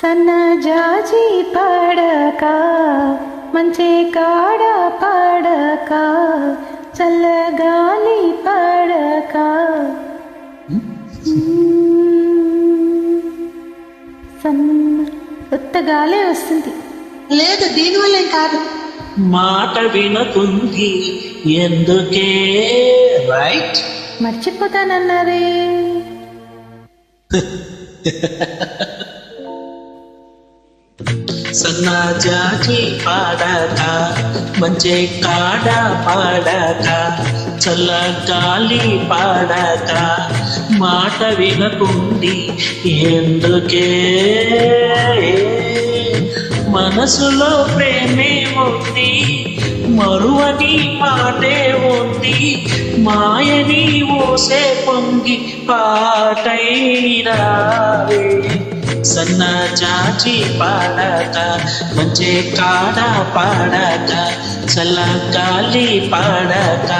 సన్న జాజి పాడక మంచి కాడ పాడక చల్లగాలి పాడక సన్న కొత్త గాలే వస్తుంది. లేదు, దీనివల్ల కాదు. మాట వినకుంది ఎందుకే? రైట్, మర్చిపోతానన్నారే. సన్నజాజి పాడక మంచి కాడ పాడక చల్లగాలి పాడక మాట వినకుంది ఎందుకే? మనసులో ప్రేమే ఉంది, మరువని మాటే ఉంది, మాయని ఊసే పొంగి పాటైరావే. సన్నజాజి పాడక మంచి కాడ పాడక చల్లగాలి పాడక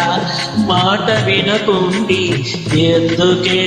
మాట వినకుండి ఎందుకే?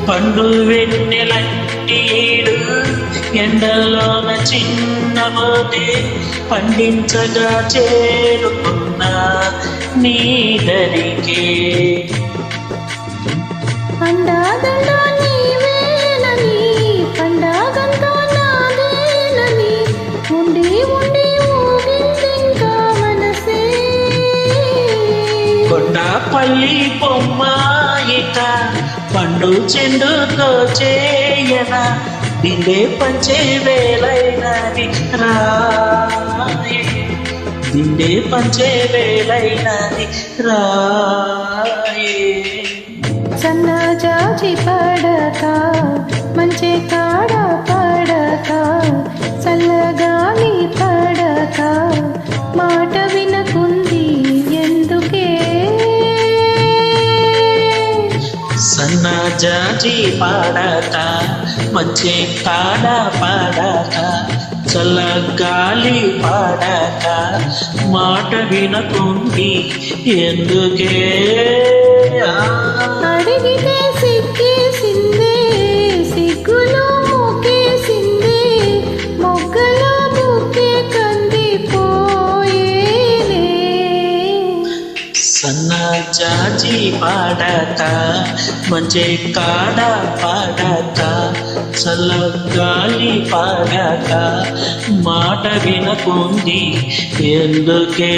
పండు వెన్నెలంటీడు ఎండలోన చిన్నబోతే పండించగా చేరుకున్న నీ దరికే. పండగలో నీవేనని పండగంతో నాదేనని ఉండి ఉండి ఊగిందింకా మనసే. కొండపల్లి బొమ్మాయిక పండు చెండుతో చేయన దిండే పంచే వేలైనది రాయే. దిండే పంచే వేలైనది రాయే. సన్నజాజి పాడక మంచి కాడ పాడక చల్లగాలి పాడక మాట వినకుంది ఎందుకే? సన్నజాజి పాడక మంచి కాడ పాడక చల్లగాలి పాడక మాట వినకుంది ఎందుకే? అడిగితే సిగ్గేసిందే, సిగ్గులో మొక్కేసిందే, మొగ్గలో బుక్కే కందిపోయేనే. సన్నజాజి పాడక మంచి కాడ పాడక చల్లగాలి పాడక మాట వినకుంది ఎందుకే?